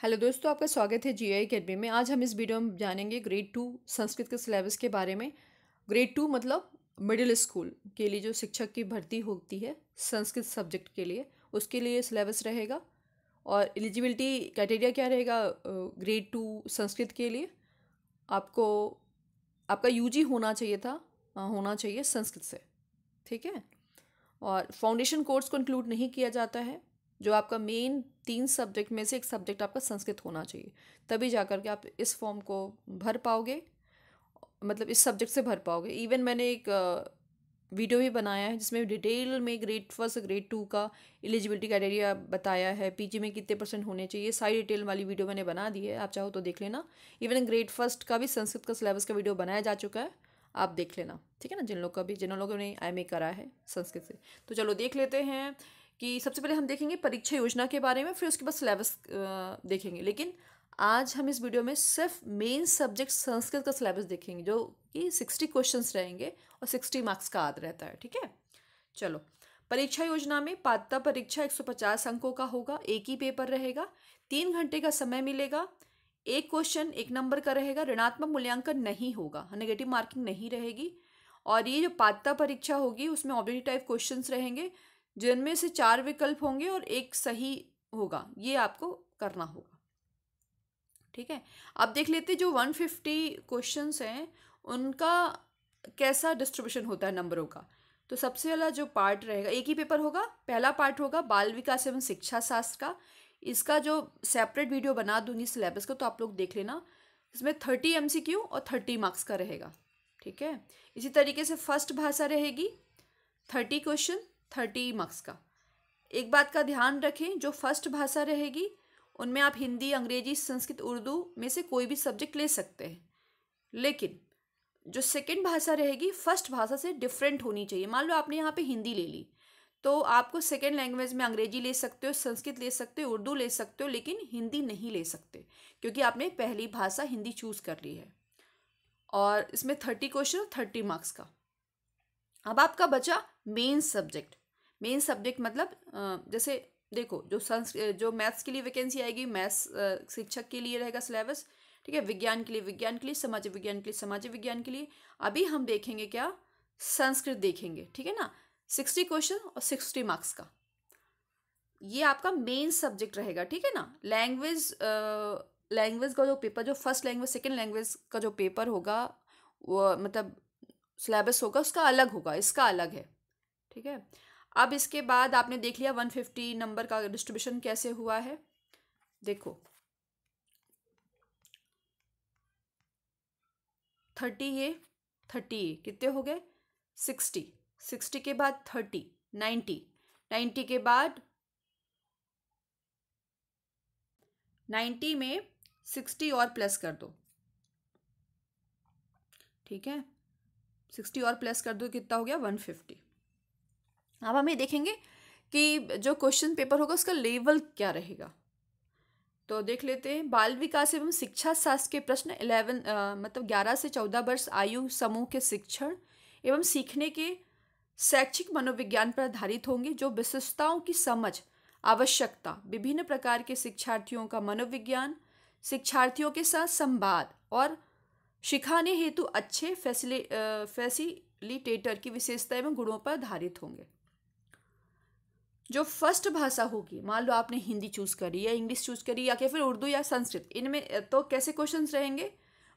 Hello दोस्तों, आपका स्वागत है जीआई अकेडमी में। आज हम इस वीडियो में जानेंगे ग्रेड टू संस्कृत के सिलेबस के बारे में। ग्रेड टू मतलब मिडिल स्कूल के लिए जो शिक्षक की भर्ती होती है संस्कृत सब्जेक्ट के लिए, उसके लिए सिलेबस रहेगा। और एलिजिबिलिटी क्राइटेरिया क्या रहेगा ग्रेड टू संस्कृत के लिए? आपको आपका यूजी होना चाहिए था, होना चाहिए संस्कृत से, ठीक है। और फाउंडेशन कोर्स को इंक्लूड नहीं किया जाता है। जो आपका मेन 3 सब्जेक्ट में से एक सब्जेक्ट आपका संस्कृत होना चाहिए, तभी जा कर के आप इस फॉर्म को भर पाओगे, मतलब इस सब्जेक्ट से भर पाओगे। इवन मैंने एक वीडियो भी बनाया है जिसमें डिटेल में ग्रेड फर्स्ट ग्रेड टू का एलिजिबिलिटी क्राइटेरिया बताया है, पीजी में कितने % होने चाहिए, सारी डिटेल वाली वीडियो मैंने बना दी है, आप चाहो तो देख लेना। इवन ग्रेड फर्स्ट का भी संस्कृत का सिलेबस का वीडियो बनाया जा चुका है, आप देख लेना, ठीक है ना। जिन लोगों ने एमए करा है संस्कृत से। तो चलो देख लेते हैं कि सबसे पहले हम देखेंगे परीक्षा योजना के बारे में, फिर उसके बाद सिलेबस देखेंगे। लेकिन आज हम इस वीडियो में सिर्फ मेन सब्जेक्ट संस्कृत का सिलेबस देखेंगे, जो कि 60 क्वेश्चंस रहेंगे और 60 मार्क्स का आद रहता है, ठीक है। चलो, परीक्षा योजना में पात्रता परीक्षा 150 अंकों का होगा, एक ही पेपर रहेगा, 3 घंटे का समय मिलेगा, एक क्वेश्चन 1 नंबर का रहेगा, ऋणात्मक मूल्यांकन नहीं होगा, नेगेटिव मार्किंग नहीं रहेगी। और ये जो पात्रता परीक्षा होगी उसमें ऑब्जेक्टिव टाइप क्वेश्चंस रहेंगे, जिनमें से 4 विकल्प होंगे और एक सही होगा, ये आपको करना होगा, ठीक है। अब देख लेते जो 150 क्वेश्चंस हैं उनका कैसा डिस्ट्रीब्यूशन होता है नंबरों का। तो सबसे पहला जो पार्ट रहेगा, एक ही पेपर होगा, पहला पार्ट होगा बाल विकास एवं शिक्षा शास्त्र का। इसका जो सेपरेट वीडियो बना दूंगी सिलेबस को, तो आप लोग देख लेना। इसमें 30 MCQ और 30 मार्क्स का रहेगा, ठीक है। इसी तरीके से फर्स्ट भाषा रहेगी, 30 क्वेश्चन 30 मार्क्स का। एक बात का ध्यान रखें, जो फर्स्ट भाषा रहेगी उनमें आप हिंदी, अंग्रेजी, संस्कृत, उर्दू में से कोई भी सब्जेक्ट ले सकते हैं। लेकिन जो सेकंड भाषा रहेगी फर्स्ट भाषा से डिफरेंट होनी चाहिए। मान लो आपने यहाँ पे हिंदी ले ली, तो आपको सेकंड लैंग्वेज में अंग्रेजी ले सकते हो, संस्कृत ले सकते हो, उर्दू ले सकते हो, लेकिन हिंदी नहीं ले सकते, क्योंकि आपने पहली भाषा हिंदी चूज कर ली है। और इसमें 30 क्वेश्चन 30 मार्क्स का। अब आपका बचा मेन सब्जेक्ट। मेन सब्जेक्ट मतलब जैसे देखो, जो मैथ्स के लिए वैकेंसी आएगी, मैथ्स शिक्षक के लिए रहेगा सिलेबस, ठीक है। विज्ञान के लिए विज्ञान के लिए, सामाजिक विज्ञान के लिए सामाजिक विज्ञान के लिए। अभी हम देखेंगे क्या, संस्कृत देखेंगे, ठीक है ना। 60 क्वेश्चन और 60 मार्क्स का ये आपका मेन सब्जेक्ट रहेगा, ठीक है ना। लैंग्वेज का जो पेपर, जो फर्स्ट लैंग्वेज सेकेंड लैंग्वेज का जो पेपर होगा, वो मतलब सिलेबस होगा उसका अलग होगा, इसका अलग है, ठीक है। अब इसके बाद आपने देख लिया 150 नंबर का डिस्ट्रीब्यूशन कैसे हुआ है। देखो 30 ये 30 ये कितने हो गए, 60। 60 के बाद 30, 90। 90 के बाद 90 में 60 और प्लस कर दो, ठीक है। 60 और प्लस कर दो, कितना हो गया 150। अब हम ये देखेंगे कि जो क्वेश्चन पेपर होगा उसका लेवल क्या रहेगा। तो देख लेते हैं, बाल विकास एवं शिक्षा शास्त्र के प्रश्न 11 से 14 वर्ष आयु समूह के शिक्षण एवं सीखने के शैक्षिक मनोविज्ञान पर आधारित होंगे। जो विशेषताओं की समझ, आवश्यकता, विभिन्न प्रकार के शिक्षार्थियों का मनोविज्ञान, शिक्षार्थियों के साथ संवाद और सिखाने हेतु अच्छे फैसिलिटेटर की विशेषता एवं गुणों पर आधारित होंगे। जो फर्स्ट भाषा होगी, मान लो आपने हिंदी चूज करी या इंग्लिश चूज करी या फिर उर्दू या संस्कृत, इनमें तो कैसे क्वेश्चंस रहेंगे।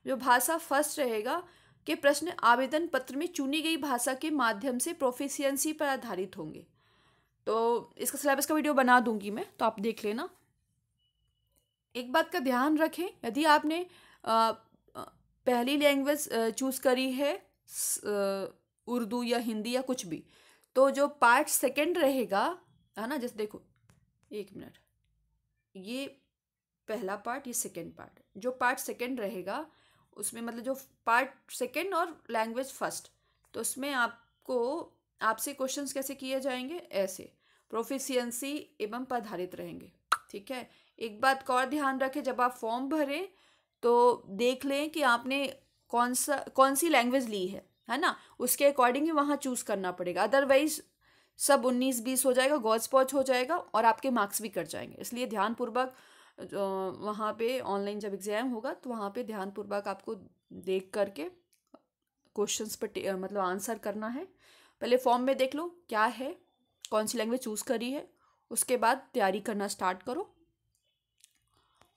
जो भाषा फर्स्ट रहेगा के प्रश्न आवेदन पत्र में चुनी गई भाषा के माध्यम से प्रोफिशिएंसी पर आधारित होंगे। तो इसका सिलेबस का वीडियो बना दूंगी मैं, तो आप देख लेना। एक बात का ध्यान रखें, यदि आपने पहली लैंग्वेज चूज करी है उर्दू या हिंदी या कुछ भी, तो जो पार्ट सेकंड रहेगा, है ना, जैसे देखो 1 मिनट, ये पहला पार्ट, ये सेकंड पार्ट। जो पार्ट सेकंड रहेगा उसमें मतलब जो पार्ट सेकंड और लैंग्वेज फर्स्ट, तो उसमें आपसे क्वेश्चंस कैसे किए जाएंगे, ऐसे प्रोफिशिएंसी एवं पर आधारित रहेंगे, ठीक है। एक बात का और ध्यान रखें, जब आप फॉर्म भरें तो देख लें कि आपने कौन सी लैंग्वेज ली है ना, उसके अकॉर्डिंग ही वहाँ चूज करना पड़ेगा। अदरवाइज सब 19-20 हो जाएगा, गॉज पॉच हो जाएगा और आपके मार्क्स भी कट जाएंगे। इसलिए ध्यानपूर्वक वहाँ पे ऑनलाइन जब एग्ज़ाम होगा तो वहाँ पे ध्यानपूर्वक आपको देख करके क्वेश्चंस पर मतलब आंसर करना है। पहले फॉर्म में देख लो क्या है, कौन सी लैंग्वेज चूज़ करी है, उसके बाद तैयारी करना स्टार्ट करो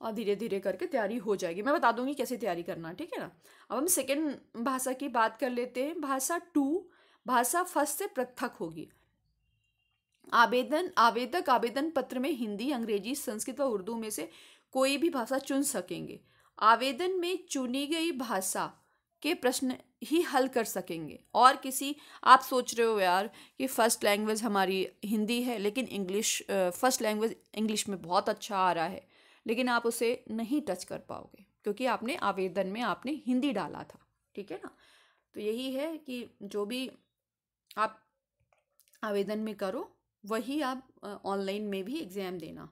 और धीरे धीरे करके तैयारी हो जाएगी। मैं बता दूंगी कैसे तैयारी करना, ठीक है ना। अब हम सेकेंड भाषा की बात कर लेते हैं। भाषा 2 भाषा फर्स्ट से पृथक होगी। आवेदक आवेदन पत्र में हिंदी, अंग्रेजी, संस्कृत व उर्दू में से कोई भी भाषा चुन सकेंगे। आवेदन में चुनी गई भाषा के प्रश्न ही हल कर सकेंगे। और किसी, आप सोच रहे हो यार कि फर्स्ट लैंग्वेज हमारी हिंदी है लेकिन इंग्लिश, फर्स्ट लैंग्वेज इंग्लिश में बहुत अच्छा आ रहा है, लेकिन आप उसे नहीं टच कर पाओगे क्योंकि आपने आवेदन में आपने हिंदी डाला था, ठीक है ना। तो यही है कि जो भी आप आवेदन में करो वही आप ऑनलाइन में भी एग्ज़ाम देना,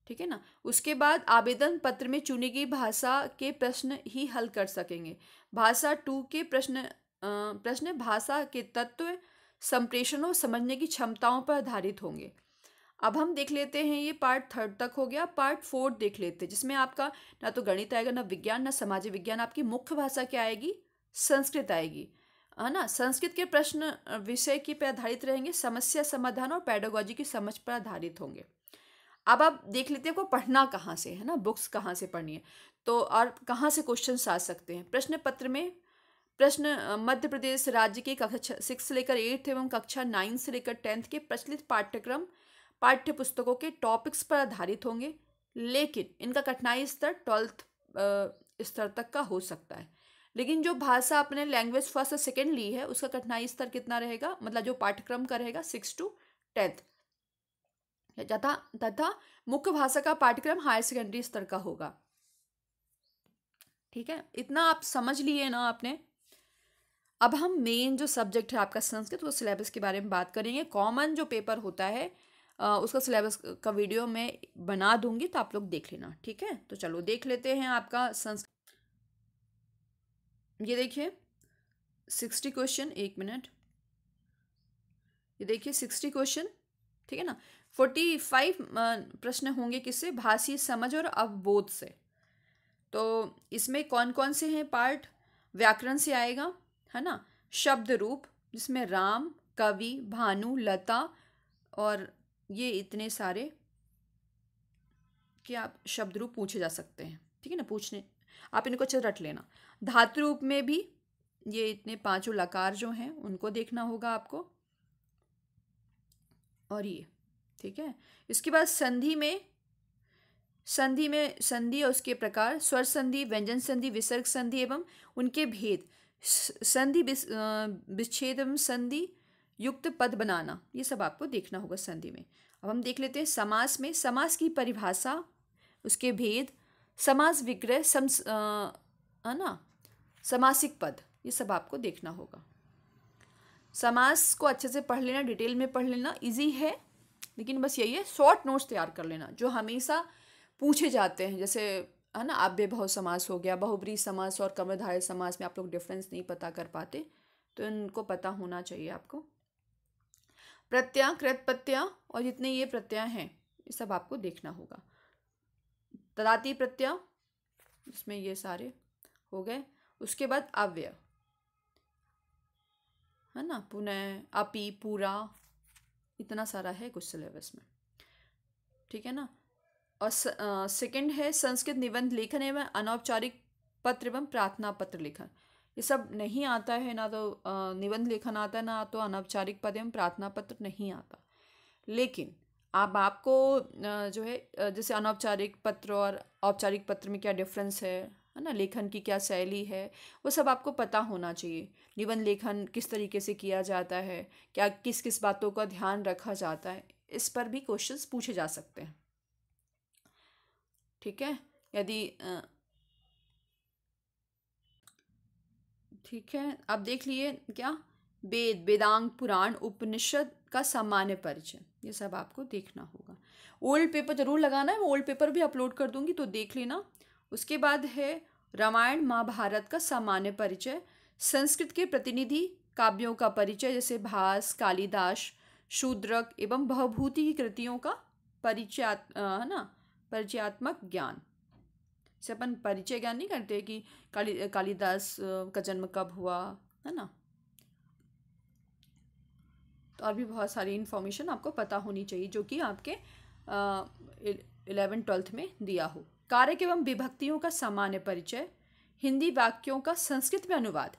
ठीक है ना। उसके बाद आवेदन पत्र में चुनी गई भाषा के प्रश्न ही हल कर सकेंगे। भाषा 2 के प्रश्न भाषा के तत्व, संप्रेषण और समझने की क्षमताओं पर आधारित होंगे। अब हम देख लेते हैं, ये पार्ट 3 तक हो गया। पार्ट 4 देख लेते हैं जिसमें आपका ना तो गणित आएगा, ना विज्ञान, ना सामाजिक विज्ञान। आपकी मुख्य भाषा क्या आएगी? संस्कृत आएगी, है ना। संस्कृत के प्रश्न विषय की पर आधारित रहेंगे, समस्या समाधान और पेडागोजी की समझ पर आधारित होंगे। अब आप देख लेते हैं आपको पढ़ना कहाँ से है ना, बुक्स कहाँ से पढ़नी है तो, और कहाँ से क्वेश्चन आ सकते हैं। प्रश्न पत्र में प्रश्न मध्य प्रदेश राज्य के कक्षा 6 से लेकर 8 एवं कक्षा 9 से लेकर 10th के प्रचलित पाठ्यक्रम पाठ्य पुस्तकों के टॉपिक्स पर आधारित होंगे, लेकिन इनका कठिनाई स्तर 12th स्तर तक का हो सकता है। लेकिन जो भाषा अपने लैंग्वेज फर्स्ट और सेकेंड ली है उसका कठिनाई स्तर कितना रहेगा, मतलब जो पाठ्यक्रम का रहेगा 6 to 10th तथा मुख्य भाषा का पाठ्यक्रम हायर सेकेंडरी स्तर का होगा, ठीक है। इतना आप समझ लिए ना आपने। अब हम मेन जो सब्जेक्ट है आपका संस्कृत, वो सिलेबस के बारे में बात करेंगे। कॉमन जो पेपर होता है उसका सिलेबस का वीडियो मैं बना दूंगी तो आप लोग देख लेना, ठीक है। तो चलो देख लेते हैं आपका संस्कृत। ये देखिए 60 क्वेश्चन, एक मिनट, ये देखिए 60 क्वेश्चन, ठीक है ना। 45 प्रश्न होंगे किससे? भाषी समझ और अवबोध से। तो इसमें कौन कौन से हैं पार्ट? व्याकरण से आएगा, है ना। शब्द रूप जिसमें राम, कवि, भानु, लता और ये इतने सारे कि आप शब्द रूप पूछे जा सकते हैं, ठीक है ना। पूछने आप इनको अच्छे से रट लेना। धातु रूप में भी ये इतने 5 लकार जो हैं उनको देखना होगा आपको, और ये, ठीक है। इसके बाद संधि और उसके प्रकार, स्वर संधि, व्यंजन संधि, विसर्ग संधि एवं उनके भेद, संधि विच्छेद एवं संधि युक्त पद बनाना, ये सब आपको देखना होगा संधि में। अब हम देख लेते हैं समास में, समास की परिभाषा, उसके भेद, समास विग्रह, है ना, समासिक पद, ये सब आपको देखना होगा। समास को अच्छे से पढ़ लेना, डिटेल में पढ़ लेना, इजी है, लेकिन बस यही है शॉर्ट नोट्स तैयार कर लेना जो हमेशा पूछे जाते हैं। जैसे, है ना, अव्ययभाव समास हो गया, बहुब्रीहि समास और कर्मधारय समास में आप लोग डिफरेंस नहीं पता कर पाते, तो इनको पता होना चाहिए आपको। प्रत्यय, कृत प्रत्यय और जितने ये प्रत्यय हैं ये सब आपको देखना होगा। तदाती प्रत्यय, इसमें ये सारे हो गए। उसके बाद अव्यय, है ना, पुनः, अपि, पूरा, इतना सारा है कुछ सिलेबस में, ठीक है ना। और सेकंड है संस्कृत निबंध लेखन एवं अनौपचारिक पत्र एवं प्रार्थना पत्र लेखन। ये सब नहीं आता है, ना तो निबंध लेखन आता है, ना तो अनौपचारिक पद एवं प्रार्थना पत्र नहीं आता। लेकिन अब आपको जो है जैसे अनौपचारिक पत्र और औपचारिक पत्र में क्या डिफरेंस है ना, लेखन की क्या शैली है, वो सब आपको पता होना चाहिए। निबंध लेखन किस तरीके से किया जाता है, क्या किस किस बातों का ध्यान रखा जाता है, इस पर भी क्वेश्चंस पूछे जा सकते हैं, ठीक है। यदि ठीक है, अब देख लिए क्या, वेद, वेदांग, पुराण, उपनिषद का सामान्य परिचय, ये सब आपको देखना होगा। ओल्ड पेपर जरूर लगाना है, मैं ओल्ड पेपर भी अपलोड कर दूंगी तो देख लेना। उसके बाद है रामायण महाभारत का सामान्य परिचय, संस्कृत के प्रतिनिधि काव्यों का परिचय जैसे भास, कालिदास, शूद्रक एवं भवभूति की कृतियों का परिचय, है ना, परिचयात्मक ज्ञान। से अपन परिचय ज्ञान नहीं करते कि कालिदास का जन्म कब हुआ, है ना। तो और भी बहुत सारी इन्फॉर्मेशन आपको पता होनी चाहिए जो कि आपके 11th-12th में दिया हो। कारक एवं विभक्तियों का सामान्य परिचय, हिंदी वाक्यों का संस्कृत में अनुवाद।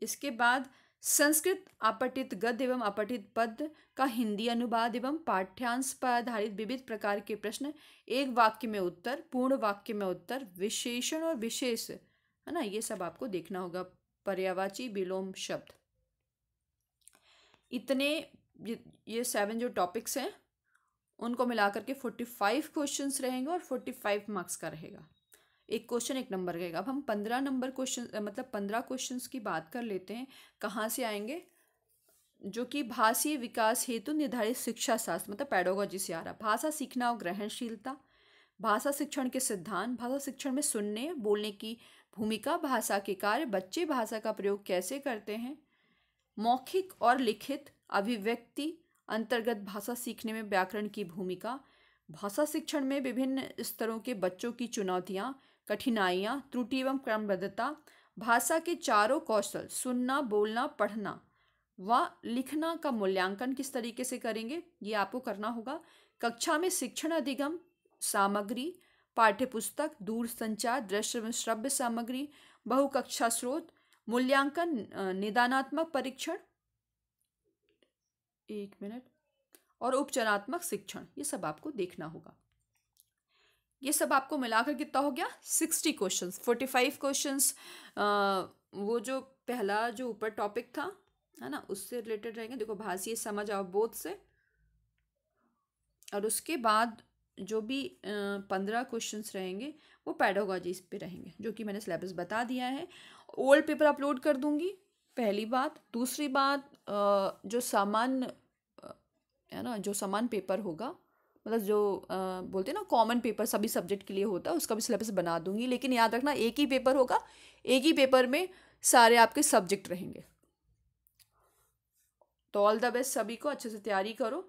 इसके बाद संस्कृत अपठित गद्य एवं अपठित पद्य का हिंदी अनुवाद एवं पाठ्यांश पर आधारित विविध प्रकार के प्रश्न, एक वाक्य में उत्तर, पूर्ण वाक्य में उत्तर, विशेषण और विशेष, है ना, ये सब आपको देखना होगा। पर्यायवाची विलोम शब्द, इतने ये 7 जो टॉपिक्स हैं उनको मिलाकर के 45 क्वेश्चंस रहेंगे और 45 मार्क्स का रहेगा। एक क्वेश्चन 1 नंबर रहेगा। अब हम 15 नंबर क्वेश्चन मतलब 15 क्वेश्चंस की बात कर लेते हैं। कहाँ से आएंगे? जो कि भाषीय विकास हेतु निर्धारित शिक्षा शास्त्र मतलब पेडागोजी से आ रहा। भाषा सीखना और ग्रहणशीलता, भाषा शिक्षण के सिद्धांत, भाषा शिक्षण में सुनने बोलने की भूमिका, भाषा के कार्य, बच्चे भाषा का प्रयोग कैसे करते हैं, मौखिक और लिखित अभिव्यक्ति अंतर्गत भाषा सीखने में व्याकरण की भूमिका, भाषा शिक्षण में विभिन्न स्तरों के बच्चों की चुनौतियाँ, कठिनाइयाँ, त्रुटि एवं क्रमबद्धता, भाषा के चारों कौशल सुनना, बोलना, पढ़ना व लिखना का मूल्यांकन किस तरीके से करेंगे ये आपको करना होगा। कक्षा में शिक्षण अधिगम सामग्री, पाठ्यपुस्तक, दूरसंचार, दृश्य एवं श्रव्य सामग्री, बहुकक्षा स्रोत, मूल्यांकन, निदानात्मक परीक्षण, 1 मिनट, और उपचारात्मक शिक्षण, ये सब आपको देखना होगा। ये सब आपको मिलाकर कितना हो गया? 60 क्वेश्चंस। 45 क्वेश्चंस वो जो पहला जो ऊपर टॉपिक था, है ना, उससे रिलेटेड रहेंगे। देखो, भाषीय समझ और बोध से, और उसके बाद जो भी 15 क्वेश्चंस रहेंगे वो पेडागोजी पे रहेंगे, जो कि मैंने सिलेबस बता दिया है। ओल्ड पेपर अपलोड कर दूंगी, पहली बात। दूसरी बात, जो सामान्य है ना, जो सामान्य पेपर होगा, मतलब जो बोलते हैं ना कॉमन पेपर सभी सब्जेक्ट के लिए होता है, उसका भी सिलेबस बना दूंगी। लेकिन याद रखना, एक ही पेपर होगा, एक ही पेपर में सारे आपके सब्जेक्ट रहेंगे। तो ऑल द बेस्ट सभी को, अच्छे से तैयारी करो।